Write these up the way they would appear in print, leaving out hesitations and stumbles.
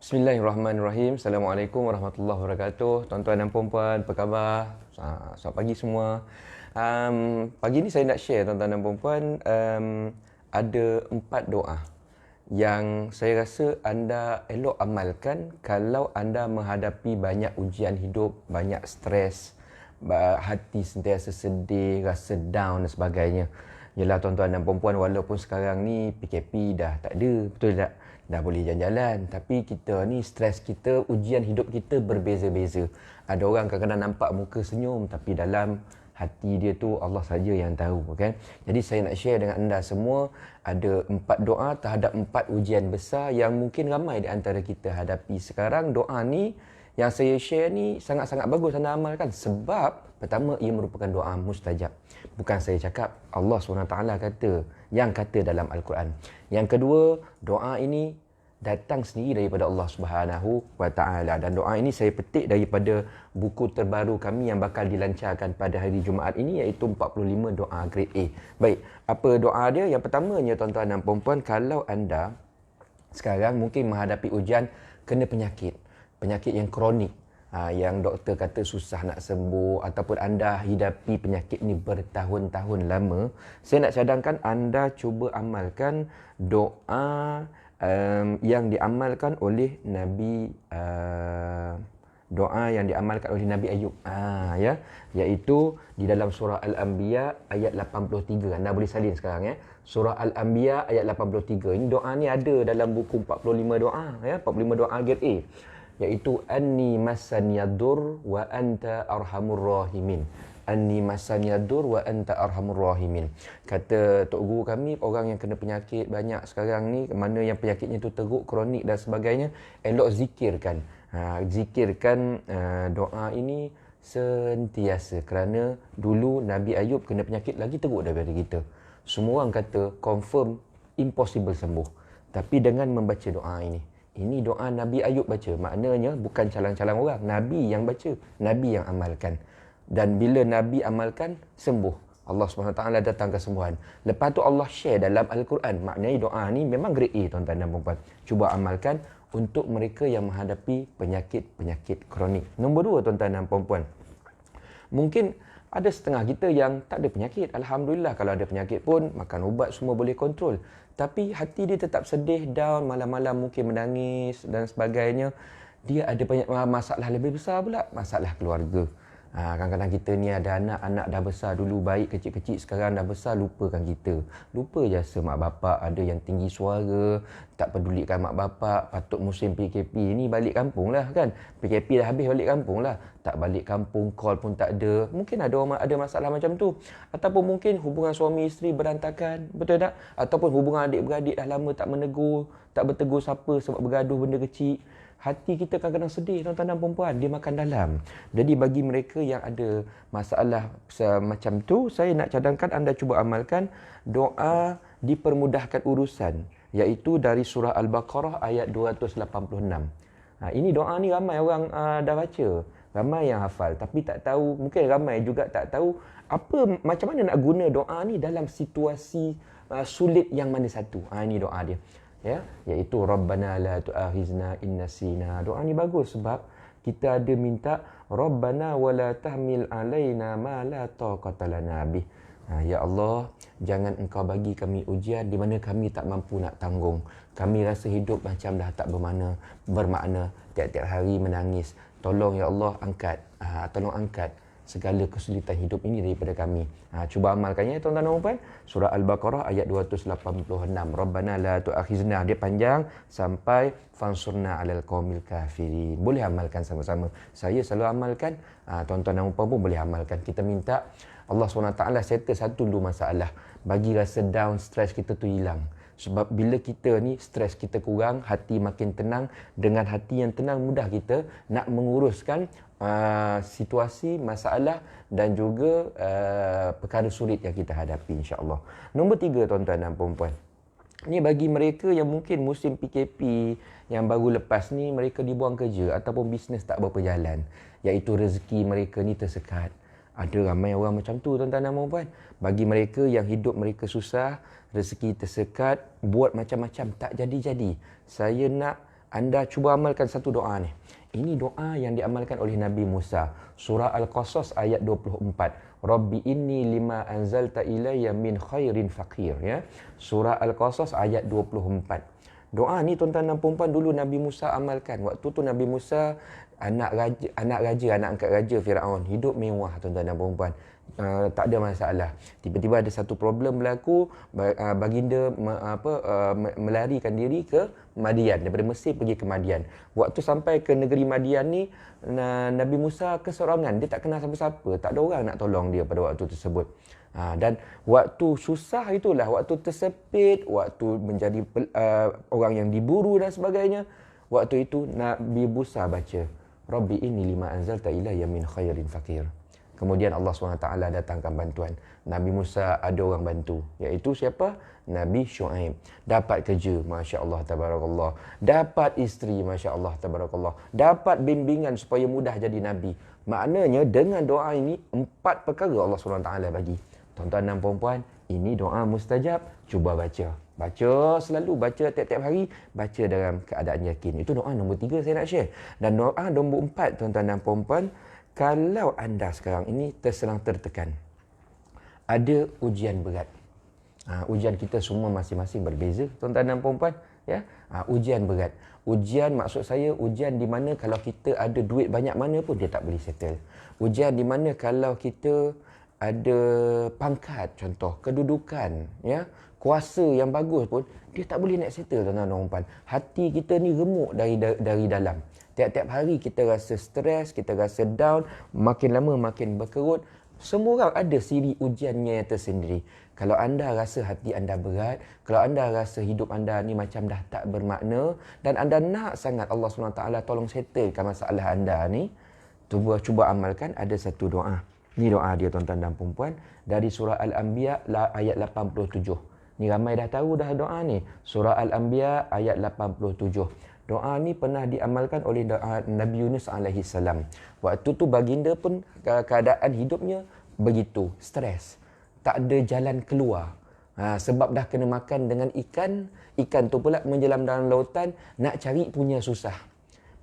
Bismillahirrahmanirrahim. Assalamualaikum warahmatullahi wabarakatuh. Tuan-tuan dan puan-puan, apa khabar? Selamat pagi semua. Pagi ni saya nak share tuan-tuan dan puan-puan, ada 4 doa yang saya rasa anda elok amalkan kalau anda menghadapi banyak ujian hidup, banyak stres, hati sentiasa sedih, rasa down dan sebagainya. Yelah tuan-tuan dan puan-puan, walaupun sekarang ni PKP dah tak ada, betul tak? Dah boleh jalan-jalan, tapi kita ni stres kita, ujian hidup kita berbeza-beza. Ada orang kadang-kadang nampak muka senyum, tapi dalam hati dia tu Allah saja yang tahu, kan? Jadi saya nak share dengan anda semua, ada 4 doa terhadap 4 ujian besar yang mungkin ramai di antara kita hadapi sekarang. Doa ni yang saya share ni sangat-sangat bagus anda amalkan, sebab pertama, ia merupakan doa mustajab. Bukan saya cakap, Allah SWT kata dalam Al-Quran. Yang kedua, doa ini datang sendiri daripada Allah SWT. Dan doa ini saya petik daripada buku terbaru kami yang bakal dilancarkan pada hari Jumaat ini, iaitu 45 doa grade A. Baik, apa doa dia? Yang pertamanya tuan-tuan dan puan-puan, kalau anda sekarang mungkin menghadapi ujian kena penyakit yang kronik, yang doktor kata susah nak sembuh, ataupun anda hidapi penyakit ni bertahun-tahun lama, saya nak cadangkan anda cuba amalkan doa yang diamalkan oleh Nabi Nabi Ayub, ya, iaitu di dalam surah Al-Anbiya ayat 83. Anda boleh salin sekarang, ya. Surah Al-Anbiya ayat 83. Ini doa ni ada dalam buku 45 doa, ya, 45 doa grade A, iaitu anni masaniyadur wa anta arhamur rahimin. Anni masaniyadur wa anta arhamur rahimin. Kata tok guru kami, orang yang kena penyakit banyak sekarang ni, mana yang penyakitnya tu teruk, kronik dan sebagainya, elok zikirkan. Zikirkan doa ini sentiasa, kerana dulu Nabi Ayub kena penyakit lagi teruk daripada kita. Semua orang kata confirm impossible sembuh. Tapi dengan membaca doa ini doa Nabi Ayub baca, maknanya bukan calang-calang orang, Nabi yang baca, Nabi yang amalkan. Dan bila Nabi amalkan, sembuh. Allah SWT datang kesembuhan. Lepas tu Allah share dalam Al-Quran. Maknanya doa ni memang grade A tuan-tuan dan puan-puan. Cuba amalkan untuk mereka yang menghadapi penyakit-penyakit kronik. Nombor 2 tuan-tuan dan puan-puan, mungkin ada setengah kita yang tak ada penyakit. Alhamdulillah, kalau ada penyakit pun makan ubat semua boleh kontrol. Tapi hati dia tetap sedih, down, malam-malam mungkin menangis dan sebagainya. Dia ada banyak masalah lebih besar pula, masalah keluarga. Kadang-kadang kita ni ada anak dah besar dulu, baik kecil-kecil, sekarang dah besar, lupakan kita. Lupa jasa mak bapak, ada yang tinggi suara, tak pedulikan mak bapak. Patut musim PKP ni balik kampung lah, kan. PKP dah habis, balik kampung lah. Tak balik kampung, call pun tak ada. Mungkin ada masalah macam tu. Ataupun mungkin hubungan suami isteri berantakan, betul tak? Ataupun hubungan adik-beradik dah lama tak menegur, tak bertegur siapa sebab bergaduh benda kecil. Hati kita kadang-kadang sedih, tuan-tuan dan perempuan, dia makan dalam. Jadi bagi mereka yang ada masalah macam tu, saya nak cadangkan anda cuba amalkan doa dipermudahkan urusan, iaitu dari surah Al-Baqarah ayat 286. Ini doa ni ramai orang dah baca, ramai yang hafal, tapi tak tahu, mungkin ramai juga tak tahu macam mana nak guna doa ni dalam situasi sulit yang mana satu. Ini doa dia, ya, iaitu Rabbana la tu'akhizna in nasina. Doa ni bagus sebab kita ada minta Rabbana wa la tahmil alaina ma la taqata lana bih. Ya Allah, jangan engkau bagi kami ujian di mana kami tak mampu nak tanggung. Kami rasa hidup macam dah tak bermakna, tiap-tiap hari menangis. Tolong ya Allah, tolong angkat segala kesulitan hidup ini daripada kami. Cuba amalkannya tuan-tuan dan puan. Surah Al-Baqarah ayat 286. Rabbana la tu'akhizna, dia panjang sampai fansurna 'alal qaumil kafirin. Boleh amalkan sama-sama. Saya selalu amalkan, tuan-tuan dan puan pun boleh amalkan. Kita minta Allah SWT settle satu dulu masalah, bagi rasa down, stres kita tu hilang. Sebab bila kita ni stres kita kurang, hati makin tenang. Dengan hati yang tenang, mudah kita nak menguruskan situasi, masalah dan juga perkara sulit yang kita hadapi, insya-Allah. Nombor 3 tuan-tuan dan puan-puan, ni bagi mereka yang mungkin musim PKP yang baru lepas ni, mereka dibuang kerja ataupun bisnes tak berapa jalan, iaitu rezeki mereka ni tersekat. Ada ramai orang macam tu tuan-tuan dan puan-puan. Bagi mereka yang hidup mereka susah, rezeki tersekat, buat macam-macam tak jadi-jadi. Saya nak anda cuba amalkan satu doa ni. Ini doa yang diamalkan oleh Nabi Musa. Surah Al-Qasas ayat 24. Rabbi inni lima anzalta ilayya min khairin faqir. Ya. Surah Al-Qasas ayat 24. Doa ni tuan-tuan dan puan-puan dulu Nabi Musa amalkan. Waktu tu Nabi Musa anak angkat raja Firaun. Hidup mewah tuan-tuan dan puan-puan. Tak ada masalah. Tiba-tiba ada satu problem berlaku, baginda melarikan diri ke Madian, daripada Mesir pergi ke Madian. Waktu sampai ke negeri Madian ni, Nabi Musa keseorangan, dia tak kenal siapa-siapa, tak ada orang nak tolong dia pada waktu tersebut. Dan waktu susah itulah, waktu tersepit, waktu menjadi orang yang diburu dan sebagainya, waktu itu Nabi Musa baca, Rabbi inni lima anzalta ilayya min khairin faqir. Kemudian Allah SWT datangkan bantuan. Nabi Musa ada orang bantu. Iaitu siapa? Nabi Syuaib. Dapat kerja, Masya Allah, Tabarakallah. Dapat isteri, Masya Allah, Tabarakallah. Dapat bimbingan supaya mudah jadi Nabi. Maknanya dengan doa ini, 4 perkara Allah SWT bagi. Tuan-tuan dan puan-puan, ini doa mustajab. Cuba baca. Baca selalu, baca tiap-tiap hari. Baca dalam keadaan yakin. Itu doa nombor 3 saya nak share. Dan doa nombor 4, tuan-tuan dan puan-puan, kalau anda sekarang ini terserang tertekan, ada ujian berat. Ujian kita semua masing-masing berbeza, tuan-tuan dan puan-puan. Ya? Ujian berat. Ujian maksud saya, ujian di mana kalau kita ada duit banyak mana pun dia tak boleh settle. Ujian di mana kalau kita ada pangkat, contoh, kedudukan, ya, kuasa yang bagus pun, dia tak boleh nak settle, tuan-tuan dan puan-puan. Hati kita ni remuk dari dalam. Tiap-tiap hari kita rasa stres, kita rasa down, makin lama makin berkerut. Semua orang ada siri ujiannya yang tersendiri. Kalau anda rasa hati anda berat, kalau anda rasa hidup anda ni macam dah tak bermakna, dan anda nak sangat Allah SWT tolong settlekan masalah anda ni, cuba amalkan, ada satu doa. Ni doa dia tuan-tuan dan puan-puan, dari surah Al-Anbiya ayat 87. Ni ramai dah tahu dah doa ni. Surah Al-Anbiya ayat 87. Doa ni pernah diamalkan oleh Nabi Yunus AS. Waktu tu baginda pun keadaan hidupnya begitu, stres. Tak ada jalan keluar. Sebab dah kena makan dengan ikan. Ikan tu pula menjelam dalam lautan, nak cari punya susah.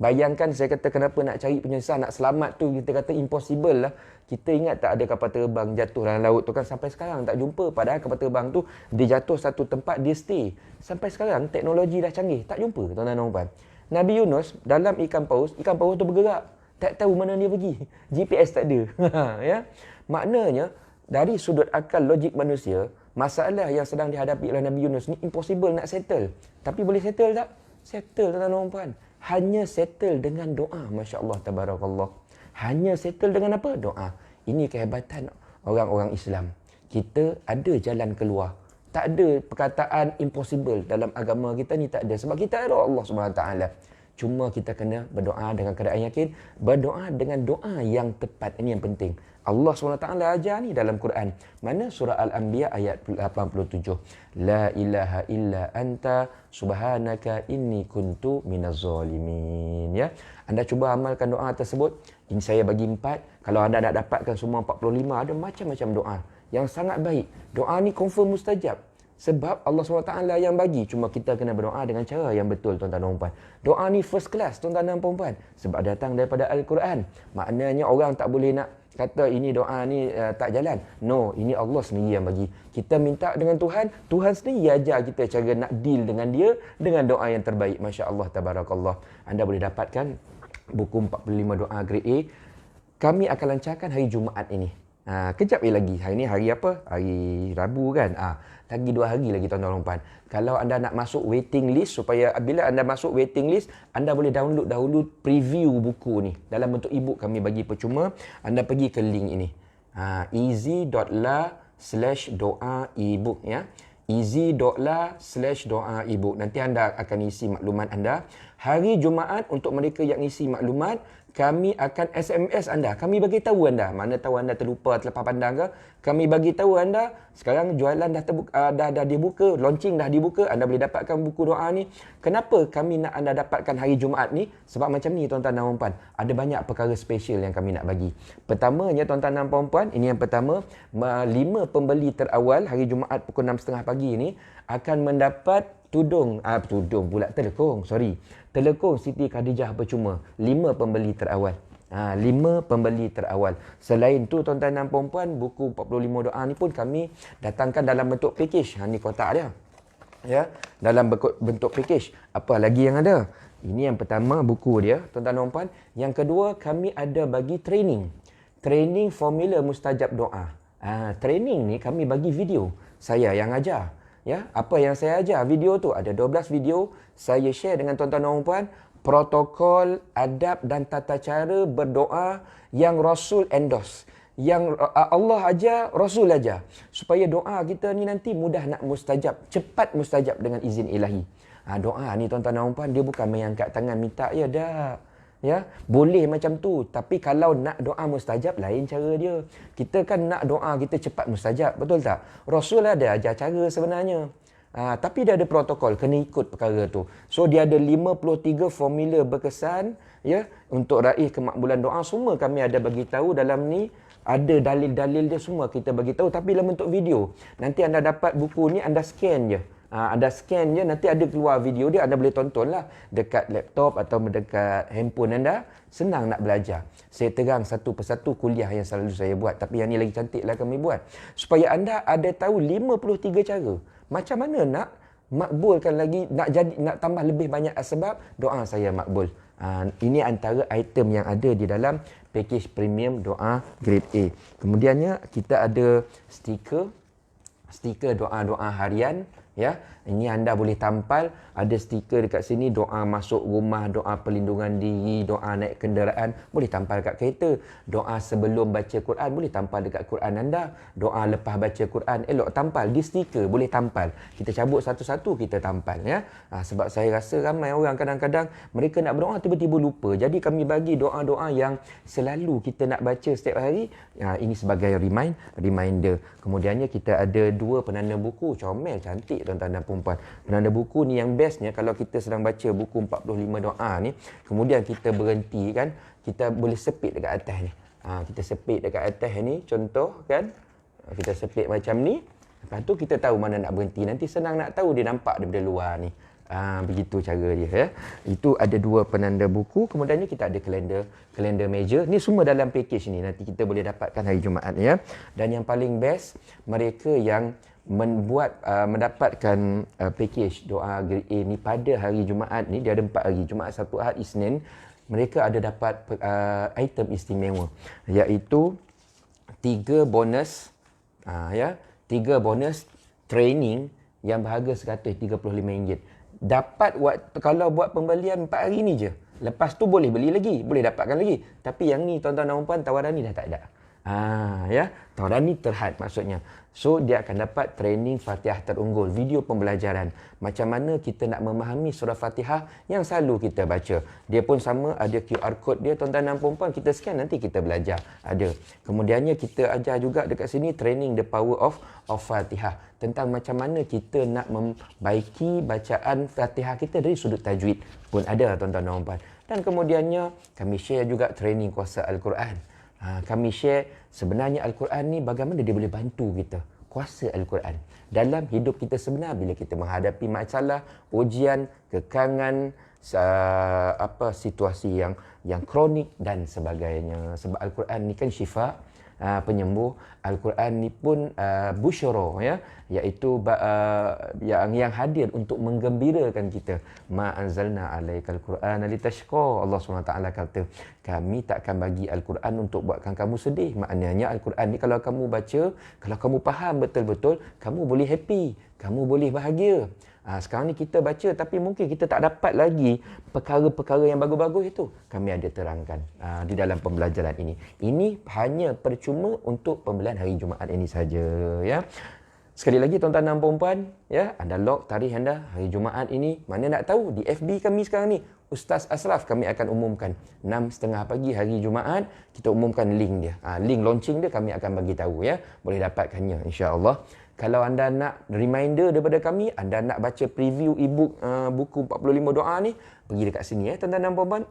Bayangkan saya kata kenapa nak cari punya susah, nak selamat tu kita kata impossible lah. Kita ingat tak ada kapal terbang jatuh dalam laut tu kan, sampai sekarang tak jumpa. Padahal kapal terbang tu dia jatuh satu tempat, dia stay. Sampai sekarang teknologi dah canggih, tak jumpa tuan-tuan dan puan. Nabi Yunus dalam ikan paus tu bergerak. Tak tahu mana dia pergi. GPS tak ada. Ya. Maknanya dari sudut akal logik manusia, masalah yang sedang dihadapi oleh Nabi Yunus ni impossible nak settle. Tapi boleh settle tak? Settle tuan-tuan dan puan. Hanya settle dengan doa. Masya Allah, Tabarakallah. Hanya settle dengan apa? Doa. Ini kehebatan orang-orang Islam. Kita ada jalan keluar. Tak ada perkataan impossible dalam agama kita ni, tak ada. Sebab kita ada Allah SWT. Cuma kita kena berdoa dengan keadaan yakin. Berdoa dengan doa yang tepat. Ini yang penting. Allah SWT ajar ni dalam Quran. Mana? Surah Al-Anbiya ayat 87. La ilaha illa anta subhanaka inni kuntu minaz zalimin. Ya. Anda cuba amalkan doa tersebut. Ini saya bagi 4. Kalau anda nak dapatkan semua 45, ada macam-macam doa yang sangat baik. Doa ni confirm mustajab. Sebab Allah SWT yang bagi. Cuma kita kena berdoa dengan cara yang betul, tuan-tuan dan puan. Doa ni first class, tuan-tuan dan puan. Sebab datang daripada Al-Quran. Maknanya orang tak boleh nak kata ini doa ni tak jalan. No, ini Allah sendiri yang bagi. Kita minta dengan Tuhan, Tuhan sendiri ajar kita cara nak deal dengan dia dengan doa yang terbaik. Masya Allah, Tabarakallah. Anda boleh dapatkan buku 45 doa grade A. Kami akan lancarkan hari Jumaat ini. Kejap lagi. Hari ni hari apa? Hari Rabu kan? Lagi 2 hari lagi tuan-tuan dan puan. Kalau anda nak masuk waiting list, supaya bila anda masuk waiting list, anda boleh download dahulu preview buku ni. Dalam bentuk ebook kami bagi percuma. Anda pergi ke link ini. easy.la/doa ebook ya. easy.la/doa ebook. Nanti anda akan isi maklumat anda. Hari Jumaat untuk mereka yang isi maklumat, kami akan SMS anda. Kami bagi tahu anda. Mana tahu anda terlupa, terlepas pandang ke? Kami bagi tahu anda, sekarang jualan dah terbuka, dah dibuka, launching dah dibuka. Anda boleh dapatkan buku doa ni. Kenapa kami nak anda dapatkan hari Jumaat ni? Sebab macam ni tuan-tuan dan puan. Ada banyak perkara special yang kami nak bagi. Pertamanya tuan-tuan dan puan, ini yang pertama, 5 pembeli terawal hari Jumaat pukul 6.30 pagi ni akan mendapat tudung pula, telekung, sorry. Telekung Siti Khadijah percuma. 5 pembeli terawal. 5 pembeli terawal. Selain tu tuan-tuan dan puan-puan, buku 45 doa ni pun kami datangkan dalam bentuk package. Ni kotak dia. Ya, dalam bentuk package. Apa lagi yang ada? Ini yang pertama buku dia, tuan-tuan dan puan. Yang kedua, kami ada bagi training. Training formula mustajab doa. Training ni kami bagi video. Saya yang ajar. Ya, apa yang saya ajar? Video tu ada 12 video. Saya share dengan tuan-tuan dan puan protokol, adab dan tata cara berdoa yang Rasul endorse. Yang Allah ajar, Rasul ajar. Supaya doa kita ni nanti mudah nak mustajab. Cepat mustajab dengan izin ilahi. Doa ni tuan-tuan dan puan, dia bukan main angkat tangan minta je dah. Ya, boleh macam tu. Tapi kalau nak doa mustajab, lain cara dia. Kita kan nak doa kita cepat mustajab. Betul tak? Rasul ada ajar cara sebenarnya. Tapi dia ada protokol, kena ikut perkara tu. So dia ada 53 formula berkesan ya untuk raih kemakbulan doa. Semua kami ada bagi tahu dalam ni, ada dalil-dalil dia semua kita bagi tahu tapi dalam bentuk video. Nanti anda dapat buku ni, anda scan je. Anda scan je, nanti ada keluar video dia, anda boleh tonton lah dekat laptop atau dekat handphone anda. Senang nak belajar. Saya terang satu persatu kuliah yang selalu saya buat, tapi yang ni lagi cantik lah kami buat. Supaya anda ada tahu 53 cara. Macam mana nak makbulkan lagi, nak tambah lebih banyak sebab doa saya makbul. Ini antara item yang ada di dalam package premium doa grade A. Kemudiannya kita ada stiker doa-doa harian. Ya, ini anda boleh tampal, ada stiker dekat sini, doa masuk rumah, doa perlindungan diri, doa naik kenderaan, boleh tampal kat kereta. Doa sebelum baca Quran, boleh tampal dekat Quran anda. Doa lepas baca Quran, elok tampal di stiker, boleh tampal. Kita cabut satu-satu, kita tampal ya. Sebab saya rasa ramai orang kadang-kadang mereka nak berdoa tiba-tiba lupa. Jadi kami bagi doa-doa yang selalu kita nak baca setiap hari. Ini sebagai reminder. Kemudiannya kita ada 2 penanda buku, comel cantik tuan-tuan dan puan-puan. Penanda buku ni yang bestnya kalau kita sedang baca buku 45 doa ni, kemudian kita berhenti kan, kita boleh sepit dekat atas ni. Kita sepit dekat atas ni, contoh kan. Kita sepit macam ni. Lepas tu kita tahu mana nak berhenti. Nanti senang nak tahu, dia nampak daripada luar ni. Begitu cara dia ya. Itu ada 2 penanda buku. Kemudiannya kita ada kalender meja. Ni semua dalam package ni. Nanti kita boleh dapatkan hari Jumaat ya. Dan yang paling best, mereka yang mendapatkan package doa grade A ni pada hari Jumaat ni, dia ada 4 hari, Jumaat, Sabtu, Ahad, Isnin, mereka ada dapat item istimewa, iaitu 3 bonus 3 bonus training yang berharga RM135. Dapat kalau buat pembelian 4 hari ni je. Lepas tu boleh beli lagi, boleh dapatkan lagi. Tapi yang ni tuan-tuan dan puan, tawaran ni dah tak ada. Tawaran ni terhad maksudnya. So dia akan dapat training Fatihah terunggul, video pembelajaran macam mana kita nak memahami surah Fatihah yang selalu kita baca. Dia pun sama, ada QR code dia tuan-tuan dan puan-puan, kita scan nanti kita belajar. Ada. Kemudiannya kita ajar juga dekat sini training the power of Fatihah, tentang macam mana kita nak membaiki bacaan Fatihah kita dari sudut tajwid pun ada tuan-tuan dan puan-puan. Dan kemudiannya kami share juga training kuasa Al-Quran. Kami share sebenarnya Al-Quran ni bagaimana dia boleh bantu kita kuasa Al-Quran dalam hidup kita sebenar bila kita menghadapi masalah, ujian, kekangan, situasi yang kronik dan sebagainya. Sebab Al-Quran ni kan syifa, penyembuh. Al-Quran ni pun busyara ya, iaitu yang hadir untuk menggembirakan kita. Ma anzalna alaikal Qur'ana litashqa. Allah SWT kata, kami takkan bagi Al-Quran untuk buatkan kamu sedih. Maknanya Al-Quran ni kalau kamu baca, kalau kamu faham betul-betul, kamu boleh happy, kamu boleh bahagia. Sekarang ni kita baca tapi mungkin kita tak dapat lagi perkara-perkara yang bagus-bagus itu. Kami ada terangkan di dalam pembelajaran ini. Ini hanya percuma untuk pembelian hari Jumaat ini saja ya. Sekali lagi tuan-tuan dan puan-puan ya, anda log tarikh anda hari Jumaat ini. Mana nak tahu, di FB kami sekarang ni Ustaz Asraf kami akan umumkan 6.30 pagi hari Jumaat, kita umumkan link dia. Link launching dia kami akan bagi tahu ya. Boleh dapatkannya insya-Allah. Kalau anda nak reminder daripada kami, anda nak baca preview ebook buku 45 doa ni, pergi dekat sini ya tuan-tuan dan puan-puan,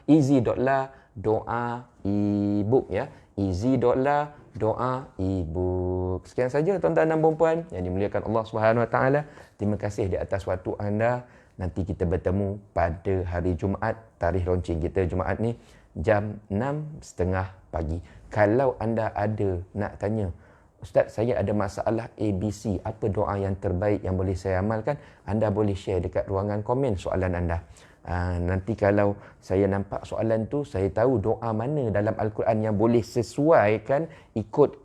easy.la doa ebook ya. easy.la doa ibu. Sekian saja tuan-tuan dan puan yang dimuliakan Allah Subhanahu Wa Taala. Terima kasih di atas waktu anda. Nanti kita bertemu pada hari Jumaat. Tarikh launching kita Jumaat ni jam 6.30 pagi. Kalau anda ada nak tanya, Ustaz, saya ada masalah ABC, apa doa yang terbaik yang boleh saya amalkan? Anda boleh share dekat ruangan komen soalan anda. Nanti kalau saya nampak soalan tu, saya tahu doa mana dalam Al-Quran yang boleh sesuaikan ikut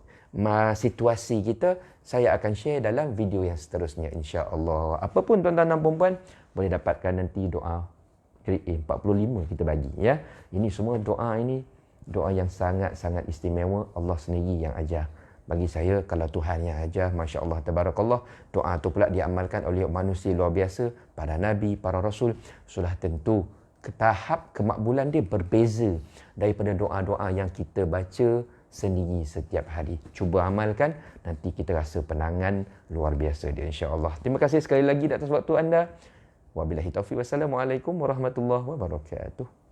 situasi kita, saya akan share dalam video yang seterusnya, insya-Allah. Apapun tuan-tuan dan puan-puan, boleh dapatkan nanti doa grade A 45 kita bagi, ya. Ini semua doa ini doa yang sangat-sangat istimewa, Allah sendiri yang ajar. Bagi saya, kalau Tuhan yang ajar, Masya Allah, Tabarakallah, doa tu pula diamalkan oleh manusia luar biasa, para Nabi, para Rasul, sudah tentu tahap kemakbulan dia berbeza daripada doa-doa yang kita baca sendiri setiap hari. Cuba amalkan, nanti kita rasa penangan luar biasa dia, Insya Allah. Terima kasih sekali lagi atas waktu anda. Wabillahi taufiq. Wassalamualaikum warahmatullahi wabarakatuh.